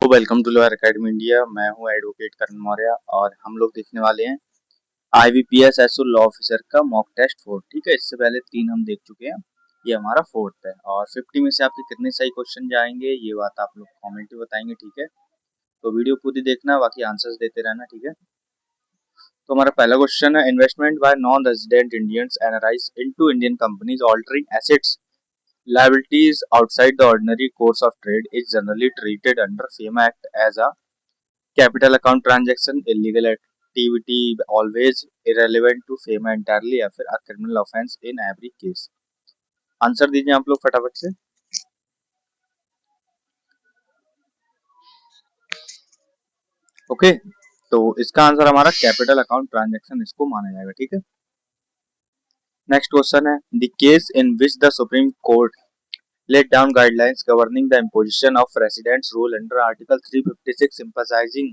तो welcome to lawyer academy India. मैं हूं एडवोकेट करण मौर्य और हम लोग देखने वाले हैं IBPS एसओ लॉ ऑफिसर का मॉक टेस्ट 4। ठीक है, इससे पहले 3 हम देख चुके हैं, ये हमारा 4th है। और 50 में से आपके कितने सही क्वेश्चन जाएंगे ये बात आप लोग कमेंट में बताएंगे। ठीक है, तो वीडियो पूरी देखना, बाकी आंसर्स देते रहना। ठीक है, तो हमारा पहला क्वेश्चन है, investment by non resident Indians analyse into Indian companies altering assets liabilities outside the ordinary course of trade is generally treated under FEMA Act as a capital account transaction, illegal activity, always irrelevant to FEMA entirely, या फिर a criminal offense in every case। Answer दीजिए आप लोग फटाफट से। Okay, तो इसका answer हमारा कैपिटल अकाउंट ट्रांजैक्शन इसको माना जाएगा। ठीक है, नेक्स्ट क्वेश्चन है, the case in which the supreme court laid down guidelines governing the imposition of residence rule under Article 356 emphasizing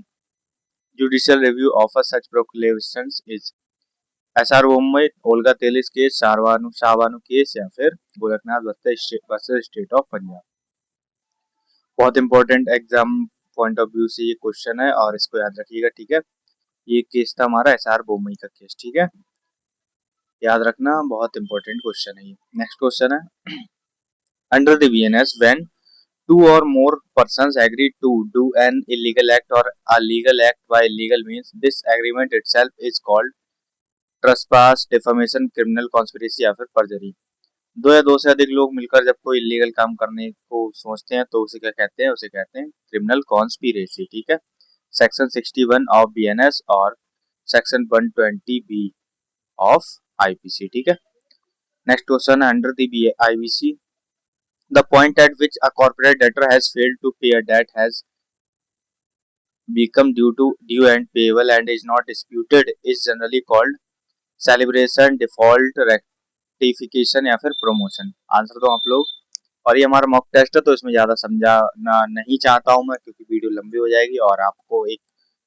judicial review of such proclamations is SR Mumbai, Olga Tellis case, Shahbano case, या फिर Gorakhnath versus state of Punjab. बहुत important exam point of view से ये question है और इसको याद रखिएगा। ठीक है, ये केस था हमारा SR बोमई का केस। ठीक है, याद रखना, बहुत इंपॉर्टेंट क्वेश्चन है ये। नेक्स्ट क्वेश्चन है, under the VNS when two or more persons agree to do an illegal act or a legal act by illegal means, this agreement itself is called trespass, defamation, criminal conspiracy या फिर perjury। दो या दो से अधिक लोग मिलकर जब कोई इलीगल काम करने को सोचते हैं तो उसे क्या कहते हैं? उसे कहते हैं क्रिमिनल कॉन्स्पिरेसी। ठीक है, सेक्शन 61 ऑफ BNS और सेक्शन 120B ऑफ IPC। ठीक है, नेक्स्ट क्वेश्चन है, under the IBC the point at which a corporate debtor has failed to pay a debt has become due and payable and is not disputed is generally called celebration, default, rectification या फिर promotion। Answer दो आप लोग। और ये हमारा mock test है तो इसमें ज्यादा समझाना नहीं चाहता हूँ मैं, क्योंकि वीडियो लंबी हो जाएगी और आपको एक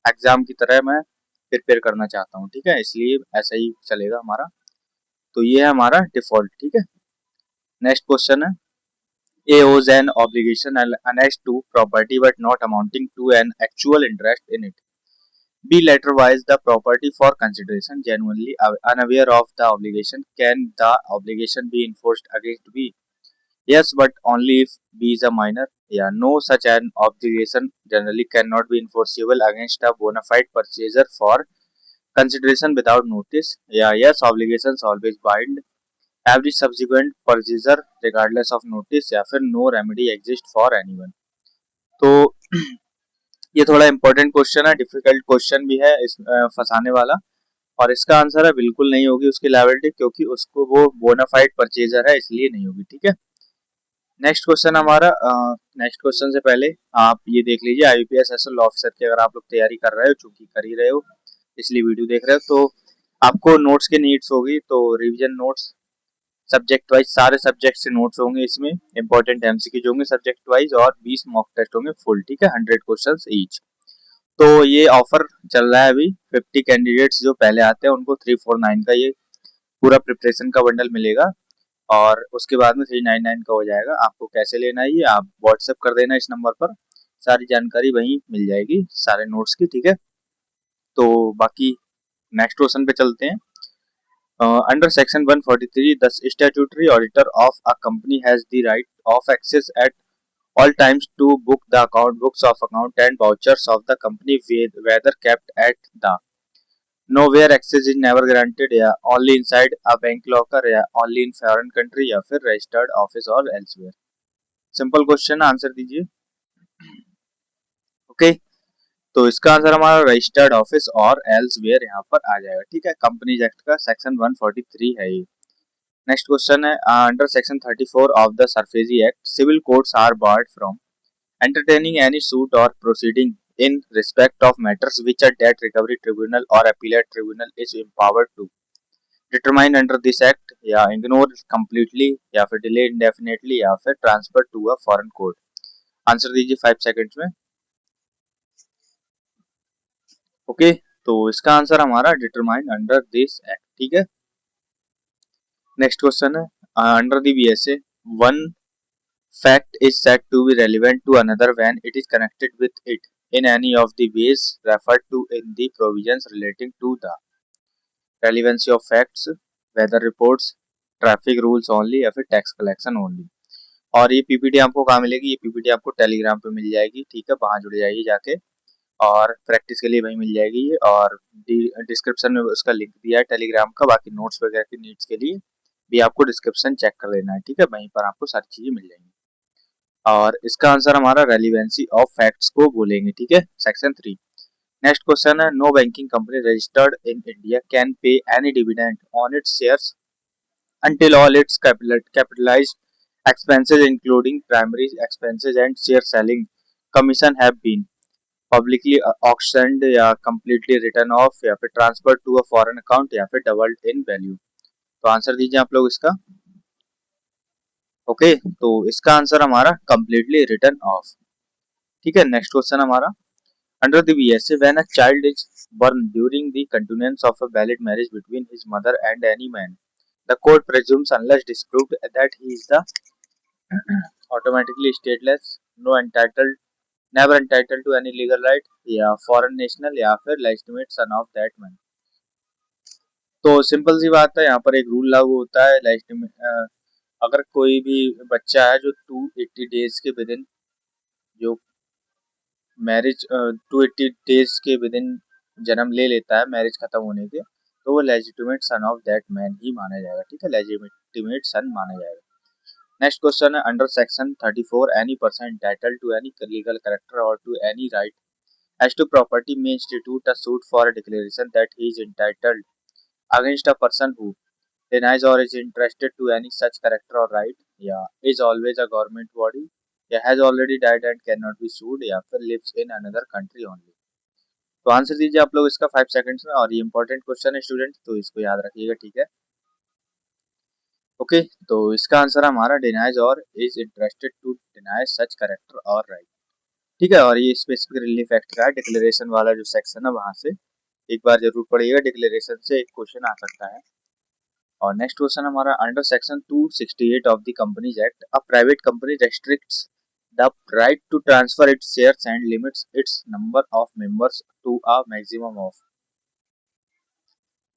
एग्जाम की तरह मैं प्रिपेयर करना चाहता हूँ। ठीक है, इसलिए ऐसा ही चलेगा हमारा। तो ये है हमारा डिफॉल्ट। ठीक है, नेक्स्ट क्वेश्चन है, A owes an obligation annexed to property but not amounting to an actual interest in it. B letterwise the property for consideration, genuinely unaware of the obligation. Can the obligation be enforced against B? Yes, but only if B is a minor. Yeah, no, such an obligation generally cannot be enforceable against a bona fide purchaser for consideration without notice. Yeah, yes, obligations always bind every subsequent purchaser regardless of notice, या फिर no remedy exist for anyone। तो ये थोड़ा important question है, difficult question भी है इस फंसाने वाला। और इसका आंसर है बिल्कुल नहीं होगी उसकी लायबिलिटी, क्योंकि उसको वो बोनाफाइड परचेजर है, इसलिए नहीं होगी। ठीक है, नेक्स्ट क्वेश्चन हमारा, नेक्स्ट क्वेश्चन से पहले आप ये देख लीजिए, IBPS एसओ लॉ ऑफिसर की अगर आप लोग तैयारी कर रहे हो, चूंकि कर ही रहे हो इसलिए वीडियो देख रहे हो, तो आपको नोट्स की नीड्स होगी। तो रिविजन नोट्स सब्जेक्ट वाइज, सारे सब्जेक्ट से नोट्स होंगे इसमें, इंपॉर्टेंट MCQ होंगे सब्जेक्ट वाइज, और 20 मॉक टेस्ट होंगे फुल। ठीक है, 100 क्वेश्चंस ईच। तो ये ऑफर चल रहा है अभी, 50 कैंडिडेट्स जो पहले आते हैं उनको 349 का ये पूरा प्रिपरेशन का बंडल मिलेगा, और उसके बाद में 399 का हो जाएगा। आपको कैसे लेना है ये आप व्हाट्सएप कर देना इस नंबर पर, सारी जानकारी वहीं मिल जाएगी सारे नोट्स की। ठीक है, तो बाकी नेक्स्ट क्वेश्चन पे चलते हैं। Under Section 143, the statutory auditor of a company has the right of access at all times to book the account, books of account and vouchers of the company, whether kept at the nowhere access is never granted, या only inside a bank locker, या only in foreign country, या फिर registered office और elsewhere। Simple question, answer दीजिए। Okay, तो इसका answer हमारा registered office और एल्सवेयर यहाँ पर आ जाएगा। ठीक है, कंपनीज एक्ट का सेक्शन 143 है ये। नेक्स्ट क्वेश्चन है, under section 34 of the SARFAESI act, civil courts are barred from entertaining any suit or proceeding in respect of matters which a debt recovery tribunal or appellate tribunal is empowered to determine under this act, या ignore completely, या फिर delay indefinitely, या फिर transfer to a foreign court। Answer दीजिए 5 seconds में। Okay, तो इसका answer हमारा डिटरमाइन अंडर दिस एक्ट। ठीक है, नेक्स्ट क्वेश्चन है, under the BSA 1 Fact is said to be relevant to another when it is connected with it in any of the ways referred to in the provisions relating to the relevancy of facts, weather reports, traffic rules only या फिर tax collection only. और ये PPT आपको कहाँ मिलेगी? ये PPT आपको Telegram पे मिल जाएगी, ठीक है, वहां जुड़ जाइए जाके, और प्रैक्टिस के लिए वहीं मिल जाएगी ये। और डिस्क्रिप्शन में उसका लिंक दिया है टेलीग्राम का। बाकी नोट्स वगैरह की नीड्स के लिए भी आपको डिस्क्रिप्शन चेक कर लेना है, ठीक है, वहीं पर आपको सारी चीजें मिल जाएंगी। और इसका आंसर हमारा रेलिवेंसी ऑफ फैक्ट्स को बोलेंगे, ठीक है, सेक्शन 3। नेक्स्ट क्वेश्चन है, no banking company registered in India can pay any dividend on its shares until all its capitalized expenses including primary expenses and share selling commission have been publicly auctioned या completely written off या फिर transferred to a foreign account या फिर doubled in value। तो answer दीजिए आप लोग इसका। ओके, तो इसका आंसर हमारा completely written off, ठीक है। नेक्स्ट क्वेश्चन हमारा, under the BSA when a child is born during the continuance of a valid marriage between his mother and any man, the court presumes unless disproved that he is the automatically stateless, no entitled, never entitled to any legal right, या foreign national या फिर legitimate son of that man. तो simple सी बात है, यहाँ पर एक rule लागू होता है, लेजिटिमेट अगर कोई भी बच्चा है जो 280 डेज के विद इन, जो मैरिज 280 डेज के विद इन जन्म ले लेता है मैरिज खत्म होने के, तो वो legitimate son of that man ही माना जाएगा, ठीक है, लेजिटिमेट सन माना जाएगा। नेक्स्ट क्वेश्चन है, under section 34 any person entitled to any legal character or to any right as to property may institute a suit for a declaration that he is entitled against a person who denies or is interested to any such character or right, या is always a government body, या has already died and cannot be sued, या फिर lives in another country only। तो answer दीजिए आप लोग इसका 5 seconds में। और ये इंपॉर्टेंट क्वेश्चन है स्टूडेंट, तो इसको याद रखिएगा, ठीक है। ओके, तो इसका आंसर हमारा डिनाइज और is interested to deny such character और राइट, ठीक है। और ये स्पेसिफिक रिलीफ एक्ट का डिक्लेरेशन वाला जो सेक्शन है वहां से एक बार जरूर पढ़िएगा, डिक्लेरेशन से एक क्वेश्चन आ सकता है। और नेक्स्ट क्वेश्चन हमारा, under section 268 of the companies act a private company restricts the right to transfer its shares and limits its number of members to a maximum of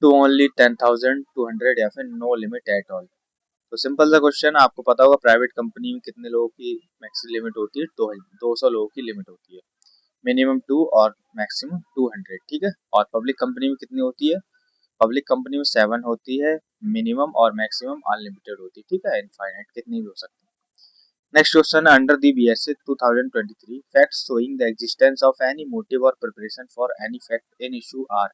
two only 10,200 या फिर no limit at all. तो simple सा question, आपको पता होगा private company में कितने लोगों की मैक्सिमम लिमिट होती है? 200 लोगों की लिमिट होती है, मिनिमम 2 और मैक्सिमम 200, ठीक है। और पब्लिक कंपनी में कितनी होती है? पब्लिक कंपनी में 7 होती है, मिनिमम और मैक्सिमम अनलिमिटेड होती है, ठीक है, इनफाइनाइट कितनी भी हो सकती है। नेक्स्ट क्वेश्चन है, under the BSA 2023 facts showing the existence of any motive or preparation for any fact in issue are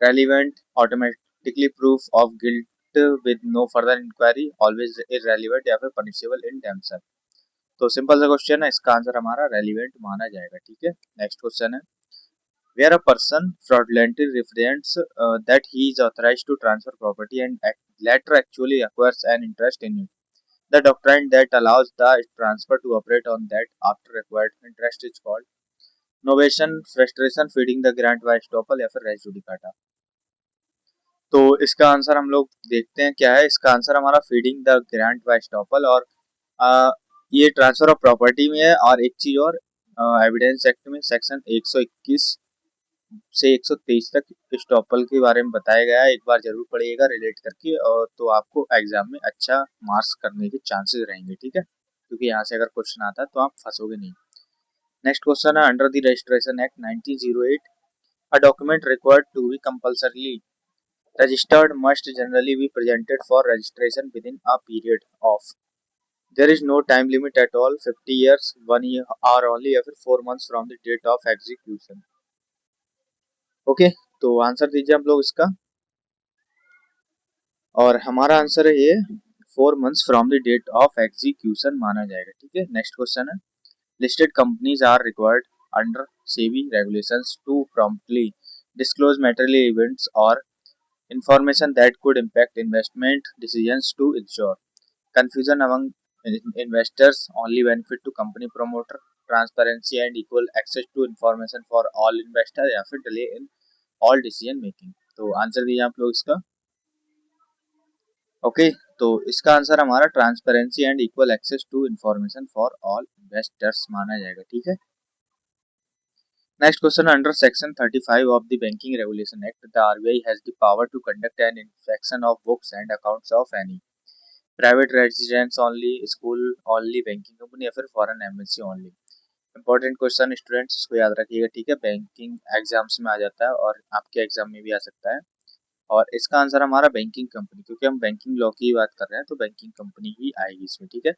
relevant, automatically proof of guilt with no further inquiry, always irrelevant या फिर punishable in themselves। तो simple सा question है, इसका answer हमारा relevant माना जाएगा, ठीक है। नेक्स्ट क्वेश्चन है, where a person fraudulently represents that he is authorized to transfer property and later actually acquires an interest in it, the doctrine that allows the transfer to operate on that after acquired interest is called novation, frustration, feeding the grant by estoppel या फिर res judicata। तो इसका answer हम लोग देखते हैं क्या है। इसका आंसर हमारा feeding the grant by estoppel. और ये ट्रांसफर ऑफ प्रॉपर्टी में है। और एक चीज और, एविडेंस एक्ट में सेक्शन 121 से 123 तक स्टॉपल के बारे में बताया गया है, एक बार जरूर पढ़िएगा रिलेट करके, और तो आपको एग्जाम में अच्छा मार्क्स करने के चांसेस रहेंगे, ठीक है, क्योंकि यहाँ से अगर क्वेश्चन आता है तो आप फंसोगे नहीं। नेक्स्ट क्वेश्चन है, under the registration act 1908 a document required to be compulsorily registered must generally be presented for registration within a period of, there is no time limit at all, 50 years, 1 year or only या फिर 4 months from the date of execution। Okay, तो answer दीजिए आप लोग इसका। और हमारा answer है ये 4 months from the date of execution माना जाएगा, ठीक है। नेक्स्ट क्वेश्चन है, listed companies are required under SEBI regulations to promptly disclose material events or information that could impact investment decisions to ensure confusion among investors, only benefit to company promoter, transparency and equal access to information for all investors, या फिर delay in all decision making। तो answer दीजिए आप लोग इसका। Okay, तो इसका answer हमारा transparency and equal access to information for all investors माना जाएगा, ठीक है। Next question, under section 35 of the banking regulation act the RBI has the power to conduct an inspection of books and accounts of any private residence only, school only, banking company या फिर foreign MNC only. Important question students, इसको याद रखिएगा, ठीक है। Banking exams में आ जाता है और आपके एग्जाम में भी आ सकता है। और इसका आंसर हमारा बैंकिंग कंपनी, क्योंकि हम बैंकिंग लॉ की बात कर रहे हैं तो बैंकिंग कंपनी ही आएगी इसमें, ठीक है।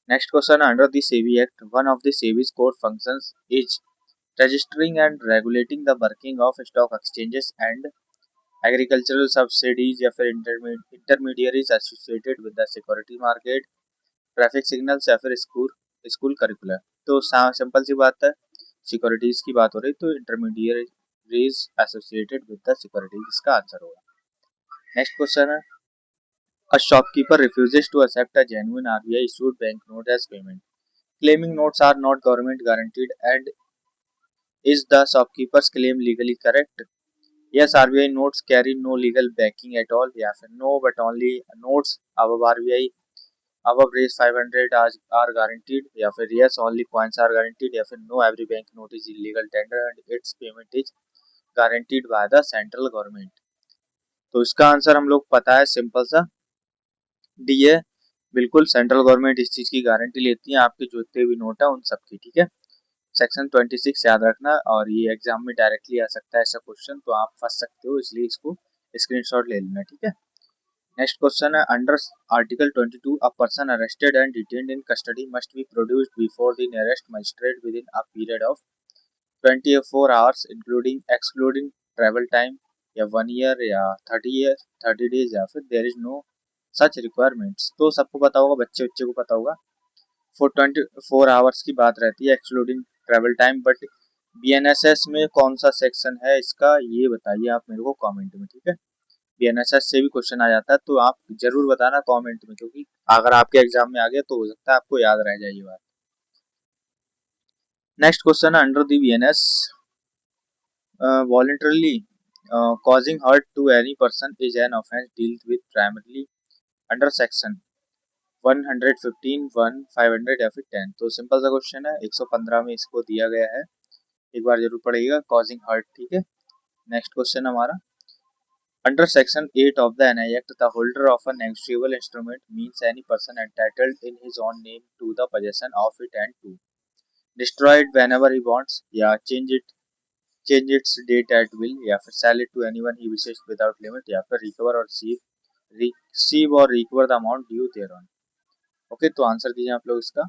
Next question, under the SEBI act one of the SEBI's core functions is registering and regulating the working of stock exchanges and agricultural subsidies या फिर intermediaries associated with the security market, traffic signals या फिर school school curricular. तो simple सी बात है, securities की बात हो रही तो इंटरमीडिएरीज एसोसिएटेड विद द सिक्योरिटीज इसका आंसर होगा। नेक्स्ट क्वेश्चन है, a shopkeeper refuses to accept a genuine RBI issued banknote as payment, claiming notes are not government guaranteed and is the shopkeeper's claim legally correct? Yes, RBI notes carry no legal backing at all, या फिर no but only notes above RBI above raise 500 are guaranteed, या फिर yes only coins are guaranteed, या फिर no every bank note is illegal tender and its payment is guaranteed by the central government। तो इसका answer हम लोग पता है, सिंपल सा डी है। बिल्कुल सेंट्रल गवर्नमेंट इस चीज की गारंटी लेती है आपके जितने भी नोट है उन सब की, ठीक है। सेक्शन 26 याद रखना, और ये एग्जाम में डायरेक्टली आ सकता है ऐसा क्वेश्चन, तो आप फंस सकते हो, इसलिए इसको स्क्रीनशॉट ले लेना, ठीक है। नेक्स्ट क्वेश्चन है, under article 22 a person arrested and detained in custody must be produced before the nearest magistrate within a period of 24 hours including excluding travel time, या 1 ईयर, या 30 डेज, या फिर there is no such requirements. तो सबको पता होगा, बच्चे बच्चे को पता होगा, 424 आवर्स की बात रहती है excluding travel time. But BNSS में कौन सा सेक्शन है इसका, ये बताइए आप मेरे को कमेंट में, ठीक है। बीएनएसएस से भी क्वेश्चन आ जाता है तो आप जरूर बताना कमेंट में, क्योंकि अगर आपके एग्जाम में आ गया तो हो सकता है आपको याद रह जाए ये बात। नेक्स्ट क्वेश्चन है, under the BNS voluntarily causing hurt to any person is an offense dealt with primarily under section 115, 1, 500 या फिर 10। तो सिंपल सा क्वेश्चन है, 115 में इसको दिया गया है, एक बार जरूर पढ़िएगा, कॉजिंग हर्ट, ठीक है। नेक्स्ट क्वेश्चन हमारा, under section 8 of the NI act the holder of a negotiable instrument means any person entitled in his own name to the possession of it and to destroy it whenever he wants, या change its date at will, या फिर sell it to anyone he wishes without limit, या फिर recover or receive और recover the amount due thereon. Okay, तो answer दीजिए आप लोग इसका,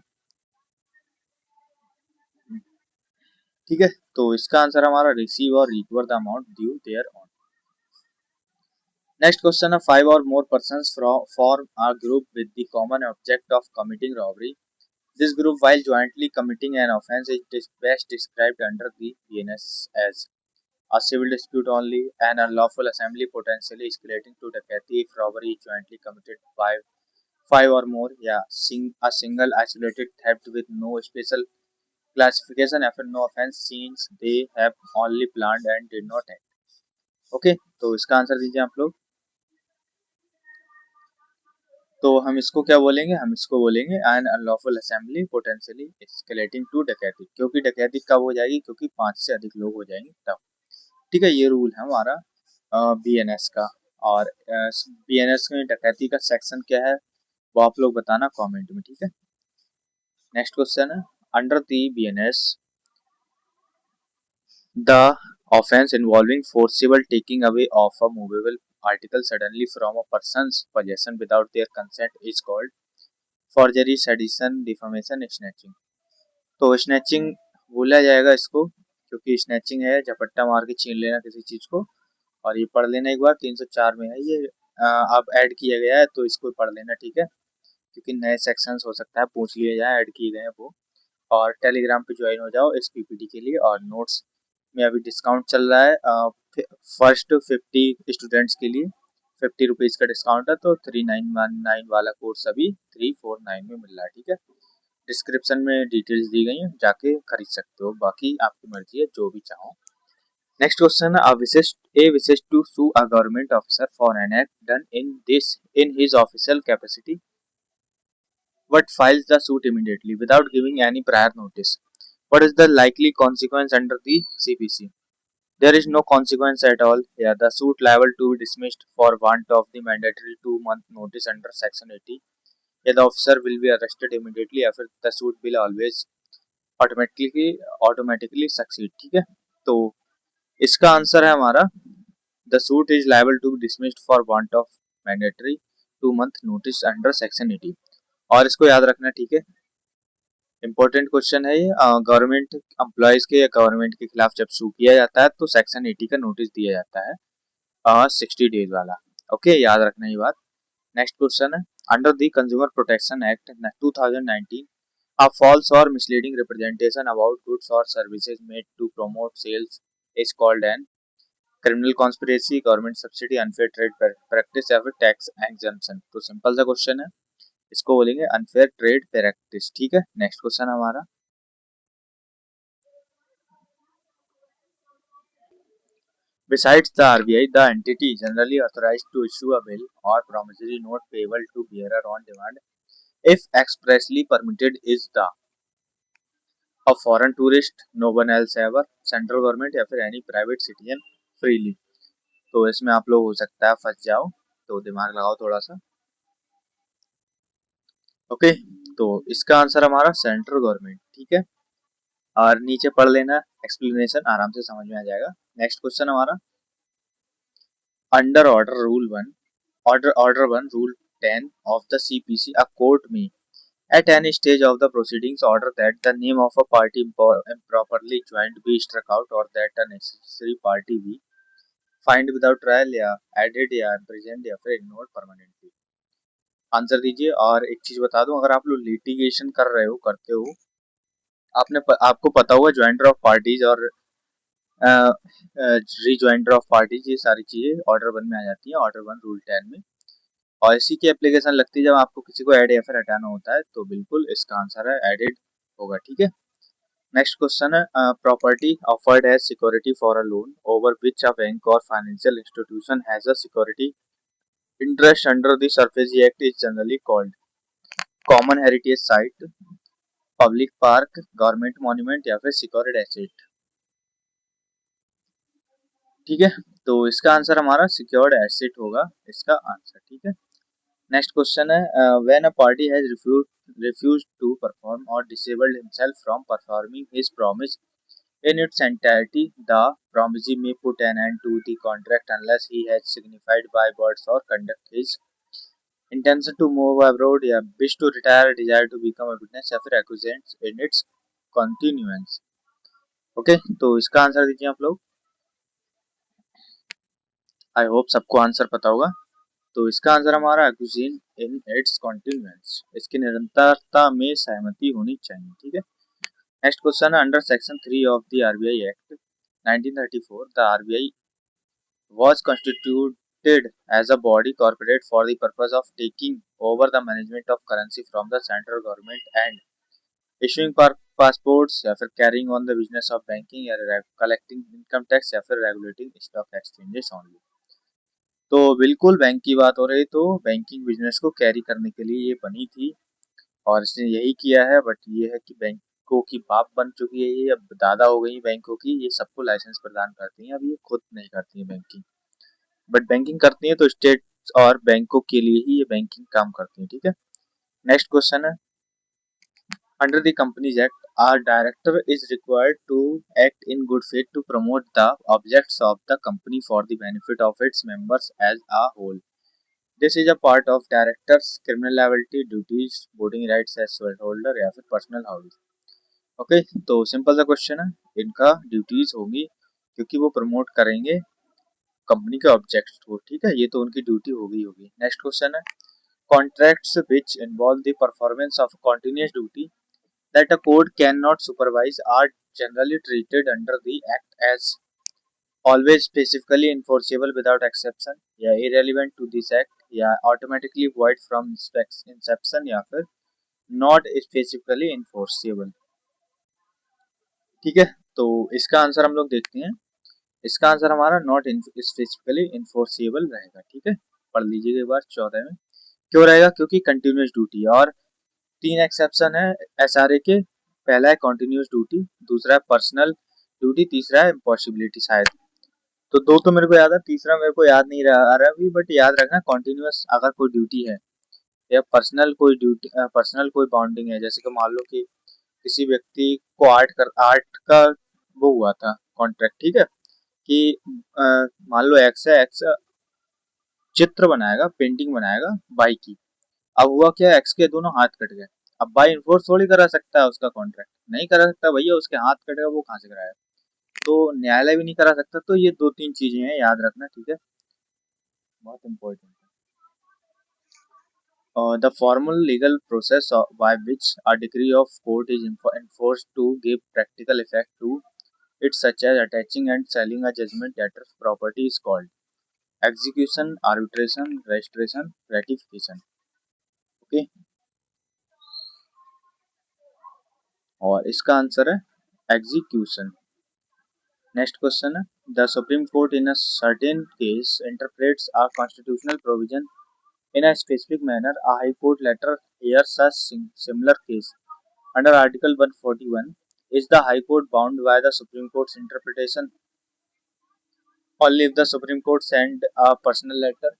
ठीक है। तो इसका आंसर हमारा रिसीव और recover the amount due thereon. Next question है, 5 or more persons form a group with the common object of committing robbery. This group, while jointly committing an offense, is best described under the BNS as a civil dispute only, an unlawful assembly potentially escalating to dacoity if robbery is jointly committed by 5 or more, या a single isolated theft with no special classification, या फिर no offense since they have only planned and did not act। Okay, तो इसका answer दीजिए आप लोग। तो हम इसको क्या बोलेंगे, हम इसको बोलेंगे an unlawful assembly potentially escalating to dacoity, क्योंकि डकैती कब हो जाएगी, क्योंकि 5 से अधिक लोग हो जाएंगे तब, ठीक है। ये रूल है हमारा बीएनएस का। और बीएनएस में डकैती का सेक्शन क्या है वो आप लोग बताना कमेंट में, ठीक है। नेक्स्ट क्वेश्चन है, under the BNS the offence involving forcible taking away of a movable article suddenly from a person's possession without their consent is called forgery, sedition, defamation, snatching। तो स्नैचिंग बोला जाएगा इसको, क्योंकि snatching है झपट्टा मार के छीन लेना किसी चीज को। और ये पढ़ लेना एक बार, 304 में है ये, अब ऐड किया गया है तो इसको पढ़ लेना, ठीक है, क्योंकि नए सेक्शंस हो सकता है पूछ लिए जाए, ऐड किए गए हैं वो। और टेलीग्राम पे ज्वाइन हो जाओ इस पीपीटी के लिए, और नोट्स में अभी डिस्काउंट चल रहा है फर्स्ट 50 स्टूडेंट्स के लिए 50 रुपीज का डिस्काउंट है, तो 3919 वाला कोर्स अभी 349 में मिल रहा है, ठीक है। डिस्क्रिप्शन में डिटेल्स दी गई हैं, जाके खरीद सकते हो, बाकी आपकी मर्जी है जो भी चाहो। नेक्स्ट क्वेश्चन है a wishes to sue a government officer for an act done in his official capacity, but files the suit immediately without giving any prior notice. What is the likely consequence under the CPC? There is no consequence at all here. The suit liable to be dismissed for want of the mandatory 2 month notice under Section 80. Here the officer will be arrested immediately after the suit will always automatically succeed. ठीक है, तो इसका answer है हमारा the suit is liable to be dismissed for want of mandatory 2 month notice under section 80। और इसको याद रखना, ठीक है, इंपॉर्टेंट क्वेश्चन है ये। गवर्नमेंट एम्प्लॉयज के या गवर्नमेंट के खिलाफ जब सू किया जाता है तो सेक्शन 80 का नोटिस दिया जाता है 60 डेज वाला। ओके, याद रखना ये बात। नेक्स्ट क्वेश्चन है under the consumer protection act 2019 a false or misleading representation about goods or services made to promote sales is called an criminal conspiracy, government subsidy, unfair trade practice या फिर tax exemption. तो simple सा question है, इसको बोलेंगे unfair trade practice. ठीक है, next question हमारा besides the RBI, the entity generally authorized to issue a bill or promissory note payable to bearer on demand if expressly permitted is the a foreign tourist, no one else ever, central government या फिर any private citizen freely. तो इसमें आप लोग हो सकता है फंस जाओ, तो दिमाग लगाओ थोड़ा सा। ओके, तो इसका आंसर हमारा सेंट्रल गवर्नमेंट। ठीक है, और नीचे पढ़ लेना, एक्सप्लेनेशन आराम से समझ में आ जाएगा। नेक्स्ट क्वेश्चन हमारा under order rule 1 order 1 rule 10 of the CPC a court may at any stage of the proceedings order that the name of a party improperly joined be struck out or that a necessary party be find without trial या added या present या फिर ignore permanently. Answer दीजिए। और एक चीज बता दूं, अगर आप लोग लिटिगेशन कर रहे हो, करते हो, आपको पता होगा ज्वाइंटर ऑफ पार्टीज और रीज्वाइंटर ऑफ पार्टीज, ये सारी चीजें ऑर्डर 1 में आ जाती है, ऑर्डर 1 रूल 10 में। और इसी की एप्लीकेशन लगती है जब आपको किसी को ऐड या फिर हटाना होता है, तो बिल्कुल इसका आंसर है एडेड होगा। ठीक है, नेक्स्ट क्वेश्चन है property offered as security for a loan over which a bank or financial institution has a security interest under the SARFAESI act is generally called common heritage site, public park, government monument या फिर secured asset. ठीक है, तो इसका answer हमारा secured asset होगा इसका answer. ठीक है, नेक्स्ट क्वेश्चन है when a party has refused to perform or disabled himself from performing his promise in its entirety, the promisee may put an end to the contract unless he has signified by words or conduct his intention to move abroad या wish to retire, desire to become a witness या फिर acquiescence in its continuance। Okay, तो इसका answer दीजिए आप लोग। I hope सबको answer पता होगा। तो इसका आंसर हमारा एक्विजिशन इन इट्स कॉन्टिन्यूएंस, इसकी निरंतरता में सहमति होनी चाहिए। ठीक है, नेक्स्ट क्वेश्चन है under section 3 of the RBI act 1934 the RBI was constituted as a body corporate for the purpose of taking over the management of currency from the central government and issuing passports या फिर carrying on the business of banking या collecting income tax या फिर regulating stock exchanges only। तो बिल्कुल bank की बात हो रही, तो बैंकिंग बिजनेस को कैरी करने के लिए ये बनी थी और इसने यही किया है। बट ये है कि बैंकों की बाप बन चुकी है ये, अब दादा हो गई बैंकों की, ये सबको लाइसेंस प्रदान करती हैं। अब ये खुद नहीं करती है बैंकिंग, बट बैंकिंग करती है तो स्टेट और बैंकों के लिए ही ये बैंकिंग काम करती है। ठीक है, नेक्स्ट क्वेश्चन है under the companies act our director is required to act in good faith to promote the objects of the company for the benefit of its members as a whole. This is a part of directors criminal liability duties, voting rights as shareholder या फिर personal house. Okay, तो simple सा question है, इनका duties होगी क्योंकि वो promote करेंगे कंपनी के ऑब्जेक्ट्स को। ठीक है, ये तो उनकी ड्यूटी होगी। नेक्स्ट क्वेश्चन है contracts which involve the performance of continuous duty that a court cannot supervise are generally treated under the act as always specifically enforceable without exception या irrelevant to this act या automatically void from inception या फिर not specifically enforceable। ठीक है, तो इसका answer हम लोग देखते हैं। इसका आंसर हमारा नॉट स्पेसिफिकली इन्फोर्सेबल रहेगा। ठीक है, पढ़ लीजिएगा एक बार 14 में। क्यों रहेगा? क्योंकि कंटिन्यूस ड्यूटी है। और 3 एक्सेप्शन है एसआरए के। पहला है कॉन्टिन्यूस ड्यूटी, दूसरा है पर्सनल ड्यूटी, तीसरा है इम्पॉसिबिलिटी शायद। तो 2 तो मेरे को याद है, तीसरा मेरे को याद नहीं आ रहा अभी, बट याद रखना कॉन्टिन्यूस अगर कोई ड्यूटी है या पर्सनल कोई ड्यूटी, पर्सनल कोई बाउंडिंग है, जैसे कि मान लो कि किसी व्यक्ति को आर्ट का वो हुआ था कॉन्ट्रैक्ट, ठीक है, कि मान लो एक्स है, एक्स चित्र बनाएगा, पेंटिंग बनाएगा बाई की। अब हुआ क्या, एक्स के दोनों हाथ कट गए। अब बाई इन्फोर्स थोड़ी करा सकता है उसका कॉन्ट्रैक्ट, नहीं करा सकता भैया, उसके हाथ कट गए, वो कहाँ से कराया? तो न्यायालय भी नहीं करा सकता। तो ये 2-3 चीजें हैं, याद रखना। ठीक है, बहुत इंपॉर्टेंट है। The formal legal process by which a decree of court is enforced to give practical effect to it, such as attaching and selling a judgment debtor's property, is called execution, arbitration, registration, ratification. Okay, और इसका answer है execution. Next question है, the supreme court in a certain case interprets a constitutional provision in a specific manner. A High Court later hears a similar case. Under Article 141, is the High Court bound by the Supreme Court's interpretation only if the Supreme Court send a personal letter?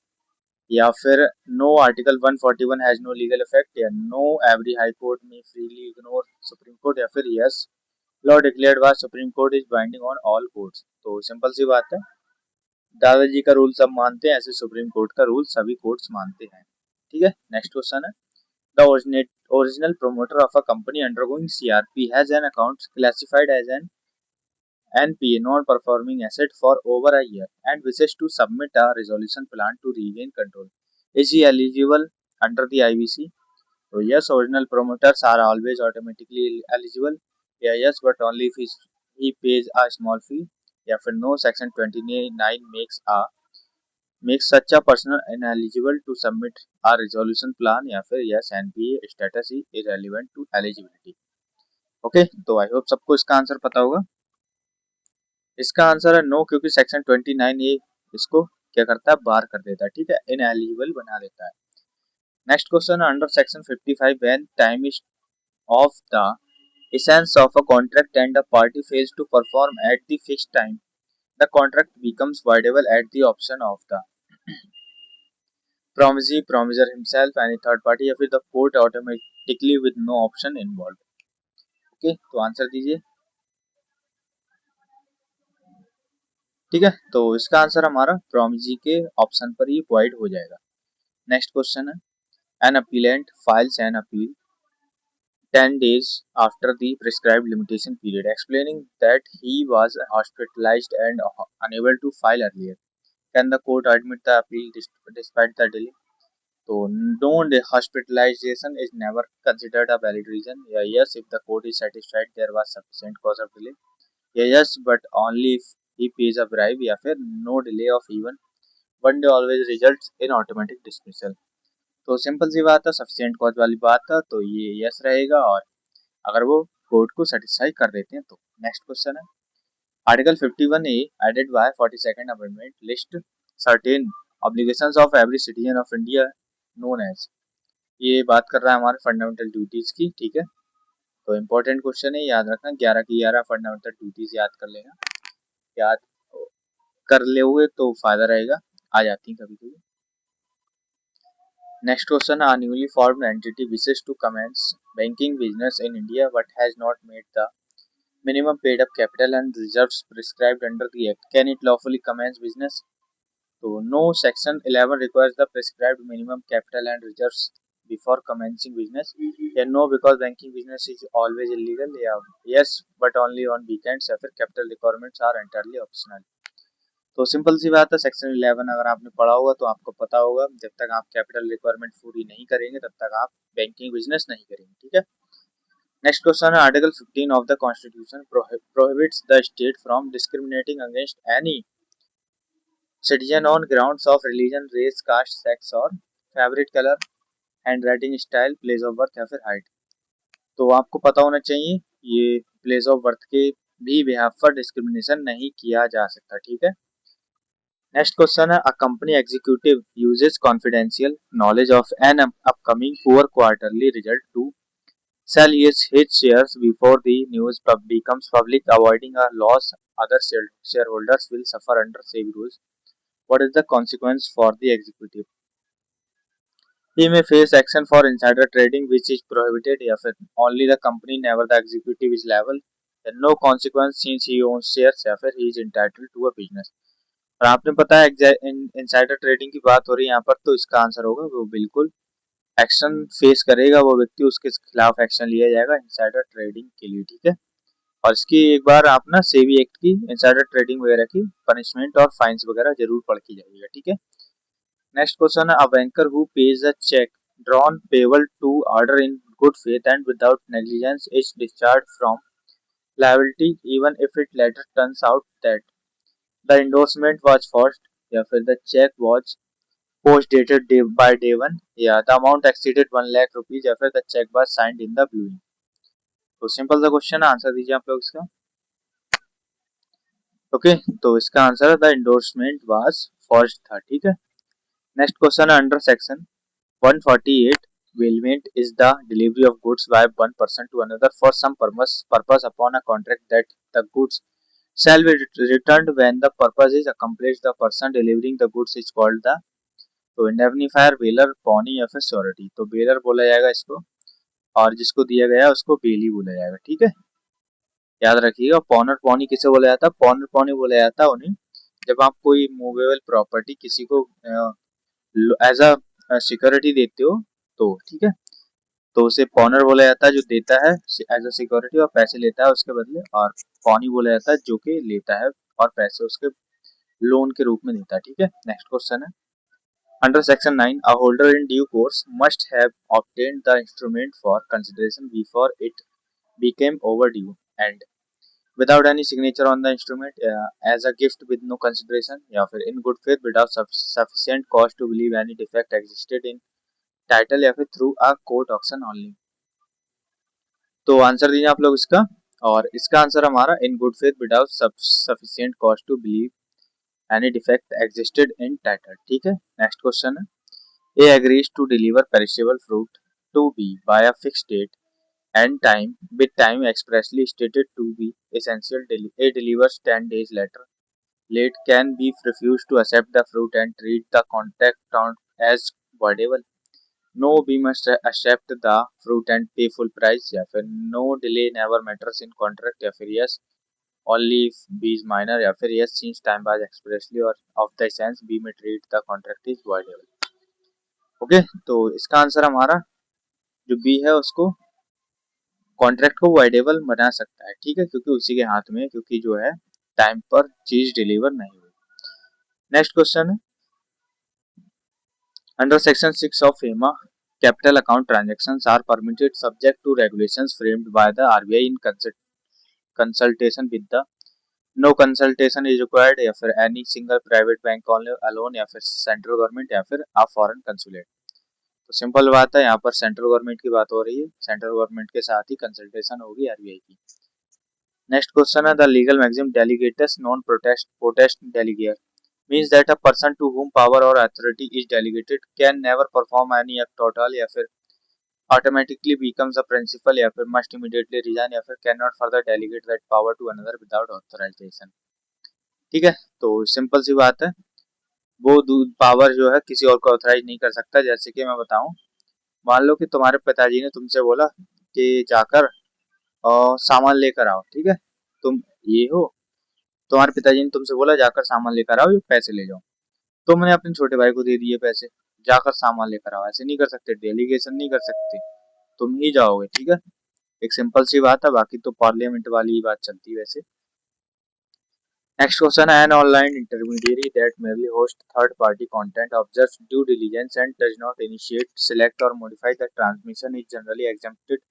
या फिर no, Article 141 has no legal effect, या no, every High Court may freely ignore Supreme Court, या फिर yes, law declared by Supreme Court is binding on all courts? तो simple सी बात है, दादाजी का रूल सब मानते हैं, ऐसे सुप्रीम कोर्ट का रूल सभी कोर्ट्स मानते हैं। ठीक है, नेक्स्ट क्वेश्चन है, the original promoter of a company undergoing CRP has an account classified as an NPA, non-performing asset, for over a year and wishes to submit a resolution plan to regain control. Is he eligible under the IBC? So yes, original promoters are always automatically eligible. Yeah, yes, but only if he pays a small fee. या फिर no, section 29 makes such a person ineligible to submit a resolution plan, या फिर yes, NPA status is irrelevant to eligibility. Okay, तो I hope सबको इसका answer पता होगा। इसका आंसर है नो, क्योंकि सेक्शन 29 ये इसको क्या करता है, बार कर देता है। ठीक है, इनएलिजिबल बना देता है। नेक्स्ट क्वेश्चन है, under section 55 when time is of the essence of a contract and the party fails to perform at the fixed time, the contract becomes voidable at the option of the promisee, promiser himself, any third party, या फिर the court automatically with no option involved. Okay, तो answer दीजिए। ठीक है, तो इसका answer हमारा प्रोमिजी के ऑप्शन पर ही वॉइड हो जाएगा। नेक्स्ट क्वेश्चन है, an appellant files an appeal 10 days after the prescribed limitation period, explaining that he was hospitalized and unable to file earlier. Can the court admit the appeal despite the delay? So no, the hospitalization is never considered a valid reason. Yeah, yes, if the court is satisfied there was sufficient cause of delay. Yeah, yes, but only if he pays a bribe, या फिर no delay of even 1 day always results in automatic dismissal. तो simple सी बात है, sufficient cause वाली बात है, तो ये यस रहेगा। और अगर वो कोर्ट को सेटिस्फाई कर देते हैं तो। नेक्स्ट क्वेश्चन है, article 51A added by 42nd amendment list certain obligations of every citizen of India known as. ये बात कर रहा है हमारे फंडामेंटल ड्यूटीज की। ठीक है, तो इम्पोर्टेंट क्वेश्चन है, याद रखना 11 की 11 फंडामेंटल ड्यूटीज याद कर लेना। याद कर लोगे तो फायदा रहेगा, आ जाती है कभी कभी। Next question, a newly formed entity wishes to commence banking business in India but has not made the minimum paid up capital and reserves prescribed under the act. Can it lawfully commence business? So no, section 11 requires the prescribed minimum capital and reserves before commencing business. Yeah, no, because banking business is always illegal. Yeah, yes, but only on weekends, या फिर capital requirements are entirely optional. तो simple सी बात है, section 11 अगर आपने पढ़ा होगा तो आपको पता होगा, जब तक आप कैपिटल रिक्वायरमेंट पूरी नहीं करेंगे तब तक आप बैंकिंग बिजनेस नहीं करेंगे। ठीक है, नेक्स्ट क्वेश्चन है, article 15 of the constitution prohibits the state from discriminating against any citizen on grounds of religion, race, caste, sex or favourite colour, handwriting style, place of birth या फिर height. तो आपको पता होना चाहिए ये प्लेस ऑफ बर्थ के भी बिहाफ पर डिस्क्रिमिनेशन नहीं किया जा सकता, ठीक है। नेक्स्ट क्वेश्चन है, a company executive uses confidential knowledge of an upcoming poor quarterly result to sell his shares before the news becomes public, avoiding a loss other shareholders will suffer under SEBI rules. What is the consequence for the executive? He may face action for insider trading, which is prohibited if only the company, never the executive, is liable. Then no consequence since he owns shares, या फिर he is entitled to a business. और आपने पता है insider trading की बात हो रही है यहाँ पर, तो इसका आंसर होगा वो बिल्कुल एक्शन फेस करेगा वो व्यक्ति, उसके खिलाफ एक्शन लिया जाएगा इनसाइडर ट्रेडिंग के लिए, ठीक है। और इसकी एक बार आप ना सेबी एक्ट की इनसाइडर ट्रेडिंग वगैरह की पनिशमेंट और फाइन्स वगैरह जरूर पढ़ के जाइएगा, ठीक है। नेक्स्ट क्वेश्चन है, a banker who pays a cheque drawn payable to order in good faith and without negligence is discharge from liability even if it later turns out that the endorsement was forged, या फिर the check was post dated by day one, या the amount exceeded 1 lakh rupees, या फिर the check was signed in the blue ink। तो simple सा question है, answer दीजिए आप लोग इसका। ओके तो इसका आंसर है द एंडोर्समेंट वाज फॉर्ज्ड था, ठीक है। नेक्स्ट क्वेश्चन है, under section 148 bailment is the delivery of goods by one person to another for some purpose upon a contract that the goods shall be returned when the purpose is accomplished. The person delivering the goods is called the, तो indemnifier, baler, pony या फिर surety. तो baler बोला जाएगा इसको, और जिसको दिया गया उसको बेली बोला जाएगा, ठीक है। याद रखिएगा, पॉनर पॉनी किसे बोला जाता है? पॉनर पॉनी बोला जाता है उन्हें जब आप कोई मूवेबल प्रॉपर्टी किसी को एज अ सिक्योरिटी देते हो, तो ठीक है, तो उसे पॉनर बोला जाता है जो देता है एज अ सिक्योरिटी और पैसे लेता है उसके बदले, और पॉनी बोला जाता है जो कि लेता है और पैसे उसके लोन के रूप में देता है, ठीक है। नेक्स्ट क्वेश्चन है, under section 9 a holder in due course must have obtained the instrument for consideration before it became overdue and without any signature on the instrument, as a gift with no consideration, या फिर in good faith without sufficient cause to believe any defect existed in title, या फिर through a court auction only। तो answer दीजिए आप लोग इसका, और इसका आंसर हमारा in good faith without sufficient cause to believe any defect existed in title, ठीक है। नेक्स्ट क्वेश्चन है, A agrees to deliver perishable fruit to B by a fixed date and time with time expressly stated to be essential, a delivers 10 days later late can be refused to accept the fruit and treat the contract as voidable। No B must accept the fruit and pay full price, या फिर no delay never matters in contract, या फिर yes only B is minor, या फिर yes since time pass expressly और of the essence B may treat the contract is voidable. Okay तो इसका answer हमारा जो बी है उसको कॉन्ट्रैक्ट को वॉइडेबल बना सकता है, ठीक है, क्योंकि उसी के हाथ में, क्योंकि जो है टाइम पर चीज डिलीवर नहीं हुई। नेक्स्ट क्वेश्चन है, under section 6 of FEMA, capital account transactions are permitted subject to regulations framed by the RBI in consultation with the, no consultation is required, या फिर any single private bank alone, या फिर central government, या फिर a foreign consulate। तो simple बात है, यहाँ पर सेंट्रल गवर्नमेंट की बात हो रही है, सेंट्रल गवर्नमेंट के साथ ही कंसल्टेशन होगी आरबीआई की। नेक्स्ट क्वेश्चन है, द लीगल मैक्सिम डेलीगेटस नॉन प्रोटेस्ट डेलीगेट means that a person to whom power or authority is delegated can never perform any act at all, या फिर automatically becomes a principal, या फिर must immediately resign, या फिर cannot further delegate that power to another without authorization, ठीक है। तो simple सी बात है, वो पावर जो है किसी और को ऑथराइज नहीं कर सकता। जैसे कि मैं बताऊं, मान लो कि तुम्हारे पिताजी ने तुमसे बोला कि जाकर सामान लेकर आओ, ठीक है, तुम ये हो, तुम्हारे पिताजी ने तुमसे बोला जाकर सामान लेकर आओ, ये पैसे ले जाओ, तुमने अपने छोटे भाई को दे दिए पैसे, जाकर सामान लेकर आओ। ऐसे नहीं कर सकते, डेलीगेशन नहीं कर सकते, तुम ही जाओगे, ठीक है। एक सिंपल सी बात है, बाकी तो पार्लियामेंट वाली ही बात चलती है वैसे। नेक्स्ट क्वेश्चन है, an online intermediary that merely host third party content observes due diligence and does not initiate, select or modify the transmission is generally exempted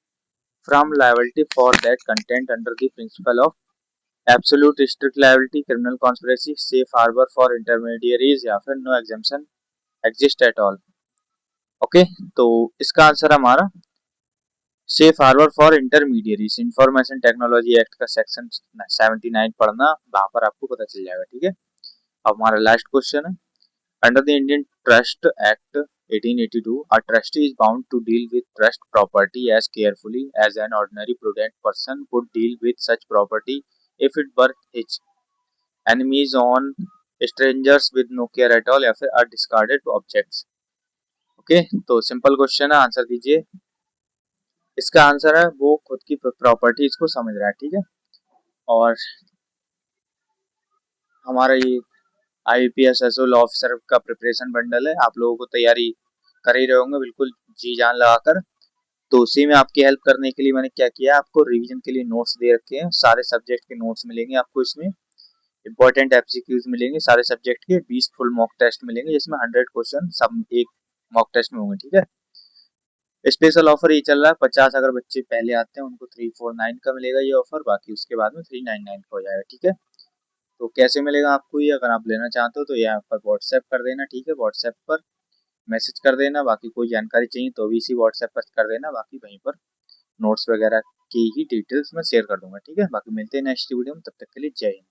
from liability for that content under the principle of absolute strict liability, criminal conspiracy, safe harbor for intermediaries, या फिर no exemption exist at all। Okay तो इसका answer हमारा safe harbour for intermediaries, information technology act का section 79 पढ़ना, वहां पर आपको पता चल जाएगा। ठीक है, अब हमारा लास्ट क्वेश्चन है, under the Indian trust act 1882 a trustee is bound to deal with trust property as carefully as an ordinary prudent person would deal with such property if it were his, enemies on strangers with no care at all, या फिर are discarded objects। Okay, तो simple question है, answer दीजिए। इसका answer है वो खुद की प्रॉपर्टीज को समझ रहा है। ठीक है, और हमारा ये IPS एसओल ऑफिसर का प्रिपरेशन बंडल है, आप लोगों को तैयारी कर ही रहे होंगे बिल्कुल जी जान लगाकर। तो उसी में आपकी हेल्प करने के लिए मैंने क्या किया, आपको रिवीजन के लिए नोट्स दे रखे हैं, सारे सब्जेक्ट के नोट्स मिलेंगे आपको इसमें, इंपॉर्टेंट एमसीक्यूज मिलेंगे सारे सब्जेक्ट के, 20 फुल मॉक टेस्ट मिलेंगे जिसमें 100 क्वेश्चन सब एक मॉक टेस्ट में होंगे। ठीक है, स्पेशल ऑफर ये चल रहा है, 50 अगर बच्चे पहले आते हैं उनको 349 का मिलेगा ये ऑफर, बाकी उसके बाद में 399 का हो जाएगा। ठीक है, तो कैसे मिलेगा आपको ये, अगर आप लेना चाहते हो तो यहाँ पर व्हाट्सएप कर देना। ठीक है, व्हाट्सएप पर मैसेज कर देना, बाकी कोई जानकारी चाहिए तो भी इसी व्हाट्सएप पर कर देना, बाकी वहीं पर नोट्स वगैरह की ही डिटेल्स मैं शेयर कर दूंगा। ठीक है, बाकी मिलते हैं नेक्स्ट वीडियो में, तब तक के लिए जय हिंद।